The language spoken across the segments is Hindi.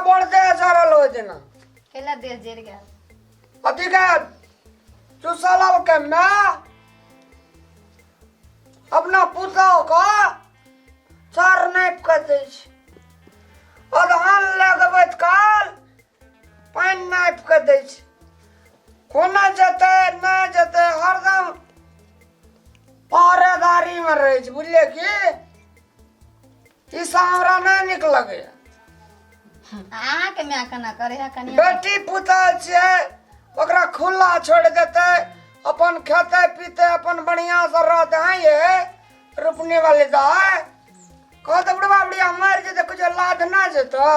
बढ़ते चरल हो जना केला दे जेर गया अति का चुसलाल के मैं अपना पुतौ को चार नाप कर दे अधान लगबैत काल पानि नाप के दै छै कोना जते ना जते हरदम पहरेदारी में रहे छै बुझलिए की ई हमरा नहीं निक लगे आ के मैं कना करे है कनी बेटी पुता छै ओकरा खुला छोड़ देते अपन खेते पीते अपन बढ़िया से रहते हैं ये रुपने वाले दा कहते बुढ़वा बुढ़िया मार जे कुछ लाद ना जेतो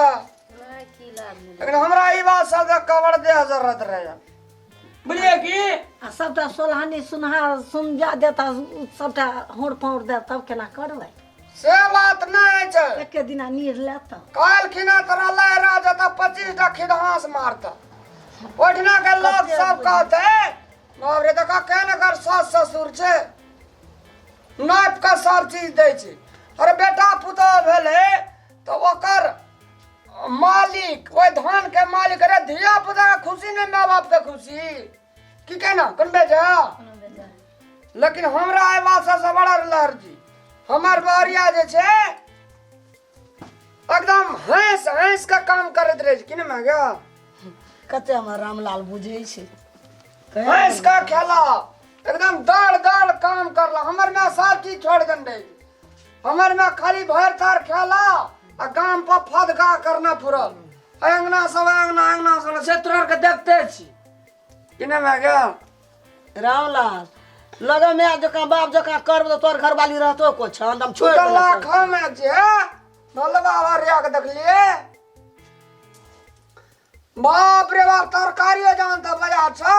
लेकिन हमरा ई बात सब कवर दे जरूरत रहे बुझलिए की सबटा सोलहानी सुनहा सुन जा देता सबटा होड़ फोड़ दे तब केना करबै से बात नहीं छै एके दिना नीर लेता काल खिना तोरा लहरा जता 25 टा खिदहास मारता ओठना के लोग सब कहते बाप रे देखा केन कर सास ससुर छै नाप का सब चीज दै छै अरे बेटा पुतो भेले तो ओकर मालिक ओए धान के मालिक रे धिया पुता के खुशी नहीं माँ बाप के खुशी की कहना कौन बेजा लेकिन हमरा ए बात से बड़ा लहरजी हमार बहरिया जे छै एकदम हंस हंस का काम करत रहे कि नहीं गया कते हमर रामलाल बुझै छै हंस का खेला एकदम दौड़ दौड़ काम करला हमर में सब चीज छोड़ दन दे हमर में खाली भर तार खेला आ गांव पर फदका करना पुरल अंगना सब क्षेत्र के देखते छी कि नहीं गया रामलाल लगे मैं जका बाप जका करब तो तोर घरवाली रहतो को छन हम छोड़ तो लाखों में जे भलवा वारिया के देखलिए बाप रे बाप तरकारियो जानता बजा छ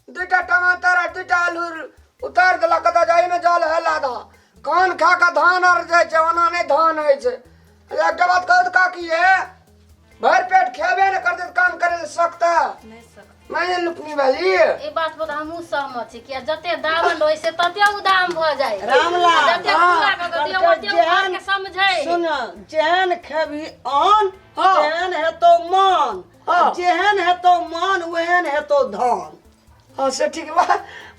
दुटा टमाटर आ दुटा आलू उतार देला कता जाई में जल हेला दा कान खा का धान और जाय छै ओना नहीं धान होय छै एक बात कहत का की है भर पेट खेबे न कर दे काम करे सकता नहीं सकता मैं लुकनी वाली ए बात पर हमहु सहमत छी कि जते दाम होय से तते उदाम भ जाय रामलाल जते खुला के गतिया ओते उधार के समझै सुन जेहन खेबी अन हाँ। तेहन हेतो मन हाँ। जेहन हेतो मन वहन हेतो धन हां से ठीक बा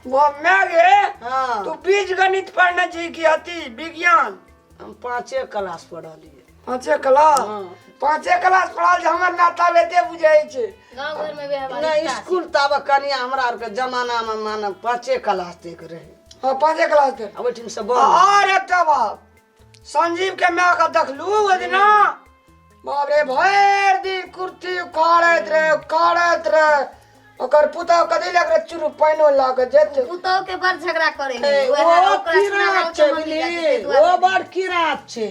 वो मैं गे हाँ। तू बीज गणित पढ़ना चाहिए कि अति विज्ञान हम 5 क्लास पढ़लिए पांचे क्लास हाँ। पांचे क्लास पढ़ल जे हमर नाता बेटे बुझाई छै गांव घर में व्यवहार नहीं स्कूल तब कनिया हमरा आर के जमाना में माने 5 क्लास तक रहे हां पांचे क्लास थे अब ओठिन से बन और एकटा बात संजीव के मैं का देखलू ओ दिना बाप रे भर दिन कुर्ती काड़त रहे ओकर पुता कदी लग रे चुरु पाइनो लाग जेत पुतौ के बड़ झगड़ा करे ए, है ओ किरात छै बुझली ओ बड़ किरात छै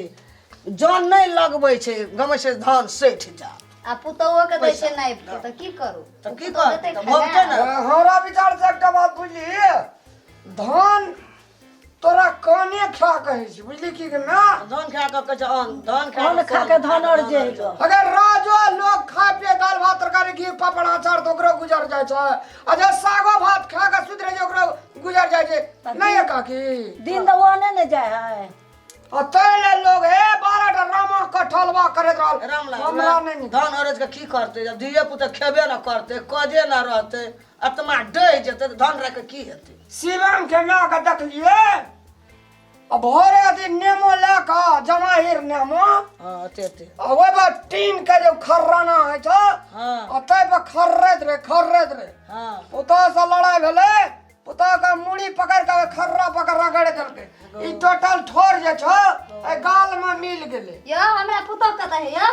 जन नहीं लगबै छै गमे से धान सेठ जा आ पुतौ के दै छै नाइप के त की करू त की पुतौ कर देतै त खाय भोगते लए। न हमरा विचार से एकटा बात बुझली धान तोरा काने खा कहै छै बुझली की ना धान खा के कह धान धान खा के धान और जे अगर राजो लोग खाए पिए दाल भात तरकारी घी पापड़ अचार तो ओकरो गुजर जाय छै आ जे सागो भात खा के सुत रहे छै ओकरो गुजर जाय छै नहीं है काकी दिन तो वो नहीं जाए है आ तैले लोग हे 12 टा रामा कठलवा करत रहल रामलाल हमरा नहीं धान अरज के की करते जब धिये पुते खेबे न करते कजे न रहते आत्मा डह जेते त धान रख के की हेते शिवम के ना के देखलिए अब भोरे दिन नेमो लेका जमाहिर नेमो हां ते आ ओए बा टीन के जो खर्राना है छ हां अतै पे खर्रैत रे हां पुता से लड़ाई भेले पुता का मुड़ी पकड़ के खर्रा पकड़ रगड़ देलके ई टोटल ठोर जे छ ए गाल में मिल गेले यो हमरा पुतौ कतऽ है यो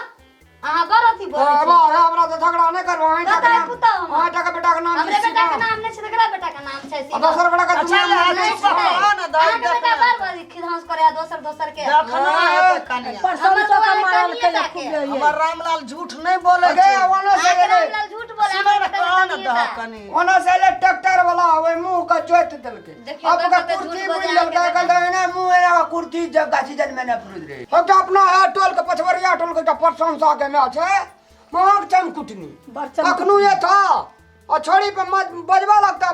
अहाँ बड़ अथी बोलै छी हमरा तो झगड़ा नहीं करबो है कतऽ है पुतौ हां टका बेटा के नाम हमरे बेटा के नाम नहीं छै तकरा बेटा के नाम छै अब दोसर बेटा का अच्छा, नहीं छै हाँ ना, दाई अहाँके बेटा देखना। बड़ बड़ी खिधांस करे दोसर के देखना है कनिया परसों हमर तो तो मारल कनिये के जाके। खूब ये हमर रामलाल झूठ नहीं बोले अगे छै ओनो से अहाँके गेले रामलाल झूठ बोले सुनो हमर न बेटा कान कनिये दह जा। कनी ओनो से ले ट्रैक्टर वाला ओए मुंह का जोत देलके देखियो अब बेटा का के कुर्ती झूठ बुझ बजा ललका के कहता है मुंह है कुर्ती जब गाछी जन मैंने फुरुद रे हम तो अपना टोल के पछवरिया टोल के प्रशंसा के ना छै महक चमकुटनी बर्तन अखनु ये था और छोड़ी पे बजवा लगता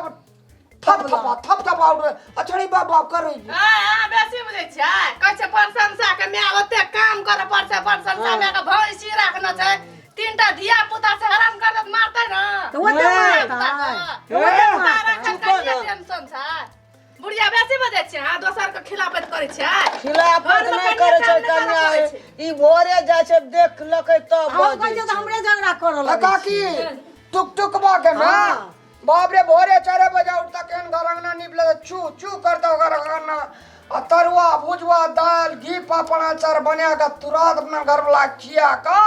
थप थपा उठ अछड़ी बाप बाप करे हां बेसी बुझै छै कहै छै प्रशंसा के मैं ओते काम करे परसे प्रशंसा में के भैंसी राखना छै 3 तीनटा दिया पुता से हराम कर दत मारते ना तो वो तो मारता तारा का टेंशन छ बुढ़िया बेसी बजे छै हां दोसर के खिलाफत करे छै खिलाफत नहीं करे छै कन्या ई भोरे जाय छै देख लकै तब हम कहै छै हमरे झगड़ा करल काकी टुक टुक बा के ना बाप रे भोरे 4 बजे उठता केन घर अंगना निकले चू चू करता घर अंगना तरुआ भुजवा दाल घी पापड़ अचार बना के तुरंत अपना घर वाला खिया का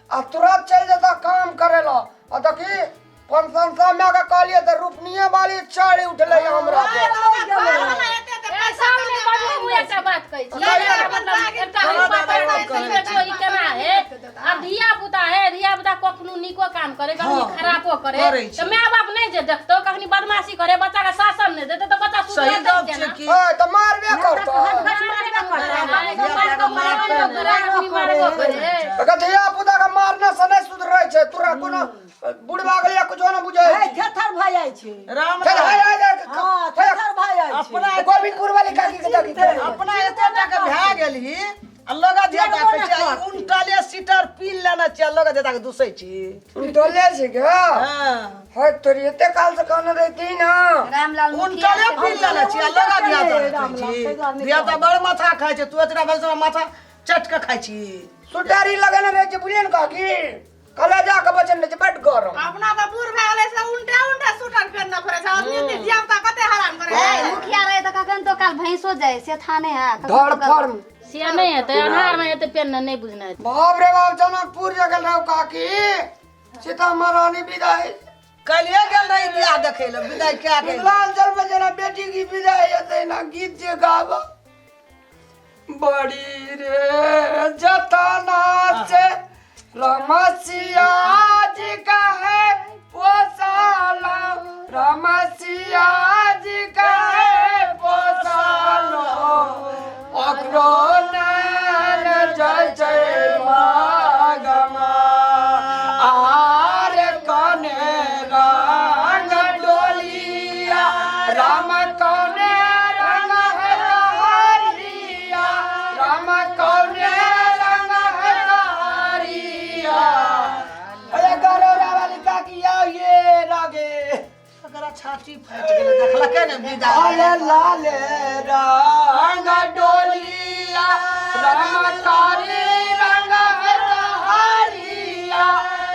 आ तुरंत चल जाता काम करेला आ देखी पंचम में का कहलिए त रुपनिए वाली चढ़ उठले हमरा ए सामने बड़ू मुए का बात कहै छी मतलब एकटा चोरी केना है अब धिया पुता है धिया पुता कखनो निको काम करे कखनी खराबो करे त माय बाप नहीं जे देखतो कखनी बदमाशी करे बच्चा का शासन नहीं देते तो बच्चा सही सुधर बात जाए छै ना कि त मारबे करता धिया पुता का मारना से नहीं सुधरे छै तोरा कोनो बुढ़वा गलिया कुछो न बुझै थेथर भ जाइ छै राम चल हाय हां थेथर भ जाइ छै अपना गोविंदपुर वाली काकी के देखी अपना एतेटा के भए गेलही लगा दिया छै उनटाले सीटर पील लेना छै लगा देता के दुसै छी डोले छै के हां है तोरी एते काल से कहने रहती ना रामलाल उनटाले पील लेना छै लगा दिया छी दिया त बड़ माथा खाय छै तू एतरा भैंस माथा चट के खाय छी सुटारी लगने रहे छै बुझलिन काकी कलेजा के बचन रहे छै बड गरम अपना त बूढ़ भए गेलै से उल्टा उल्टा सूटर पहनना पड़े छै आदमी के धिया पुता कते हराम करे ए, मुखिया रहे तो कखन तो काल भैंसो जाए से थाने है धड़ फर्म से नहीं है तो अनार में तो पेन नहीं बुझना है बाप रे बाप जनकपुर जगल रहो काकी सीता महारानी विदाई कलिए गेल रही बियाह देखे ले विदाई क्या के मिथिलांचल में जना बेटी की विदाई हेतै ना गीत जे गावा बड़ी रे जतना से रमसिया जी का है पोसाला रमसिया जी का है पोसाला अकरो नैन जय जय भागमा आर कने रंग डोलिया राम कने रंग है कहारिया राम कने रंग है कहारिया अरे गरोरा वाली काकी आओ ये रागे अगर छाती फट गेल देखला के ने विदाई लाले लाले रंग डोलिया रमकारी रंग है कहारिया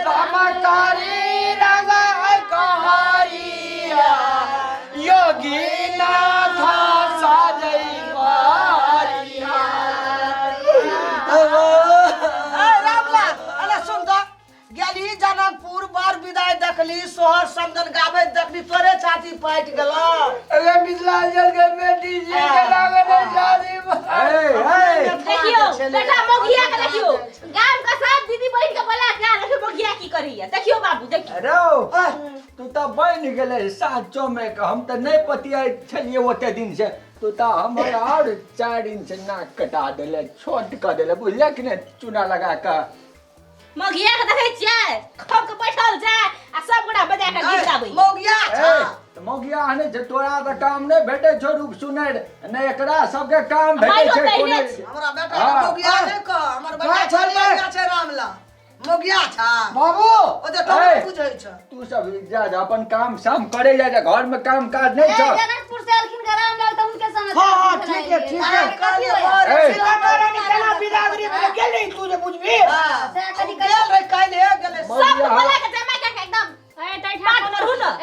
रमकारी रंग है कहारिया योगी नाथ साजई बारिया रामला अरे सुन तो गेली जनकपुर बार विदाई देखली सोहर समदन गावे देखली तोरे छाती फट गेलो अरे मिथिलांचल के बेटी जी के लागने शादी देखियो बेटा मोगिया के देखियो गाम का सब दीदी बहन के बोला के देखियो मोगिया की करी है देखियो बाबू देखियो अरे तू तो बन गेले साचो में हम तो नहीं पतिया छलिए ओते दिन से तू तो हमारा और 4 दिन से नाक कटा देले छोट कर देले बुझले कि ने चूना लगा के मोगिया के देखे छियै खप के बैठल छै आ सब गोटा बजा के गीत गाबै मोगिया छा तो मोगिया हने जे तोरा तो काम नहीं भेटे छो रूप सुने ने एकरा सबके काम भेटे छै कोने हमरा बेटा मोगिया नै क हमर बेटा मोगिया छै रामला मोगिया छा बाबू ओ जे तो बुझै छ तू सब जा अपन काम शाम करे जा घर में काम काज नहीं छ जनकपुर से अलखिन का रामलाल तो उनके संग हां ठीक है सीता महारानी केना बिदागरी में गेलै तू जे बुझबी से कनी गेल रे काल्हि गेले सब बोला के जमा के एकदम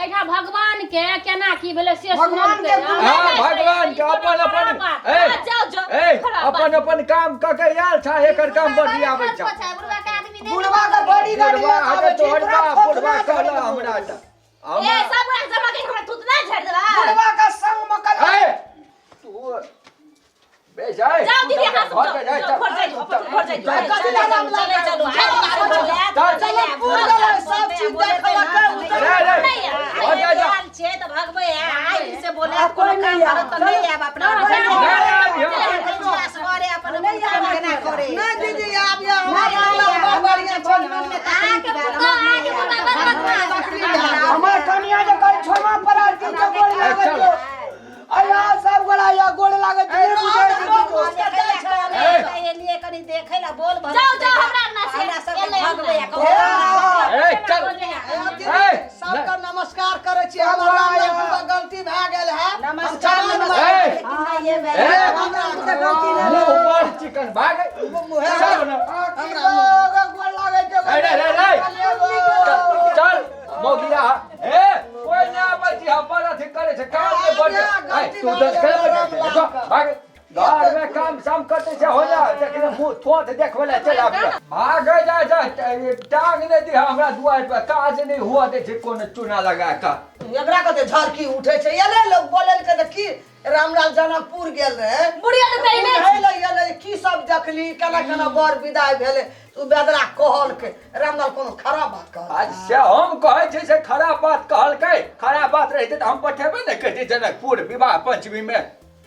ऐठा भगवान के केना की भेले से भगवान के हां भगवान के अपन अपन अपन काम क के यार छा एकर काम बड़ी आबै छ बुढ़वा के आदमी दे बुढ़वा का बड़ी गाड़ी बुढ़वा आवे हटे छै तोहर तोरा बाप खोज बुढ़वा ना कहला करी। हमरा त ए सब गोटा जमा के हमरा थुत ना झड़ देबा बुढ़वा का संग में कल ए तू बे जाए जाओ दीदी हाथ घर पे जाए घर जाए घर जाए कथि ला रामला चलो चलो पूरा गेले सब चीज देखला के रे जा छे त भगबै आई से बोले कोनो काम करत त नहीं आब अपना सवारे अपन काम केना करे नहीं दीदी आब या रामला बढ़िया छोड़ में आके पुतो आके पुता हमार कनिया जे कल छोमा पर आरती के गोड़ लागत जो आया सब गोला या गोड़ लागत जे बुझै छी लिए कनी देखै ला बोल भर जाओ जाओ हमरा ना से हमरा सब भगबै ए चल सबका नमस्कार करे छी हमरा रामलाल गलती भए गेल है नमस्कार ए हमरा तो गलती नहीं मुंह पर चिकन भाग चल ना चल मोगिया ए कोई ना बची हम पर अथी करे छे काम में बढ़ तू तो भाग घर में काम शाम करते छे हो जा देखने मुंह थोत देखवे ला चल आप भाग जा टांग ने दी हमरा दुआर पर काज नहीं हुआ दे छे कोन चूना लगा का एकरा कते झरकी उठे छै एले लोग बोलल के की रामलाल जनकपुर गेल रहे बुढ़िया तो तेरी ने एले की सब देखली केना केना बर विदाई भेले तू बेदरा कहल के रामलाल कोनो खराब बात कहल अच्छा हम कहे छे से खराब बात कहल के खराब बात रहते त हम पठेबे न करते जनकपुर विवाह पंचमी में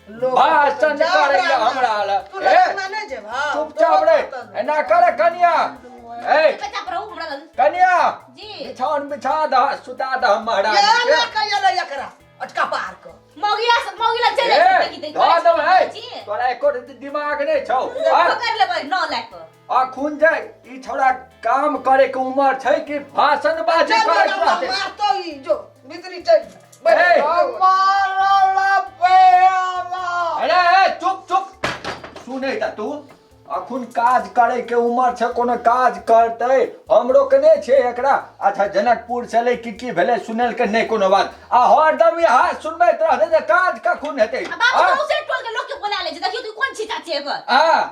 भाषण करेगा हमरा वाला नहीं जेबा चुपचाप रे एना करे कन्या ए बच्चा पर हूं हमरा कन्या जी बिछावन बिछा द सुता द महाराज ये ना कयले एकरा अटका पार कर मोगिला चले ए की दे द दो है तोरा एको दिमाग नहीं छौ पकड़ लेबै 9 लाख आ खून जाय ई छोरा काम करे के उम्र छै कि भाषण बाजी करे के रहते मार तो ई जो भीतरी चल ए अरे चुप चुप सुने त तू अखुन काज करे के उम्र छै कोनो काज करते हमरो के नै छै एकरा अच्छा जनकपुर चले की भेले सुनल के नै कोनो बात आ हरदम ई हाथ सुनबैत रहते जे काज कखुन हेतै बाबू उसे टोल के लोग के बोला ले जे देखियो तू कोन छिटा छै एकर आ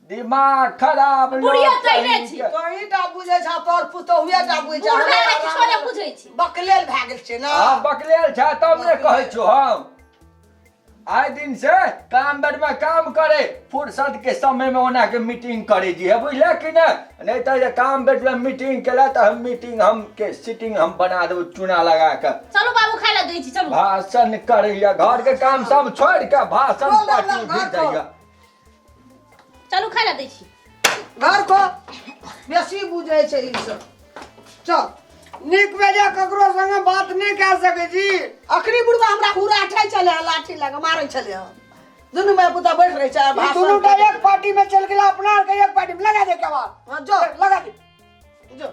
दिमाग खराब बुढ़िया कइले छी तोही टा बुझे छ तोर पुतोहिया टा बुझे छ बुढ़िया किछो नै बुझै छी बकलेल भए गेल छै ना आ बकलेल छ तब ने कहै छौ हम आए दिन से काम बेड में काम करे फुर्सत के समय में ओना के मीटिंग करे जी है बुझले कि नहीं तो ये काम बेड में मीटिंग केला तो हम मीटिंग हम के सीटिंग हम बना देबो चूना लगा के चलो बाबू खाइ ला दै छी चलो भाषण करैया घर के काम सब छोड़ के भाषण पार्टी भी जाइया चलो खाइ ला दै छी घर को बेसी बुझे छै ई सब चल निक बेजा ककरो संगे बात नहीं कर सके जी अखरी बुढ़वा हमरा उराठै चले लाठी लगा मारै चले दुनू में पुता बैठ रहे छै ई दोनों टा एक पार्टी में चल गेला अपना के एक पार्टी में लगा दे के बाद जो लगा दे जो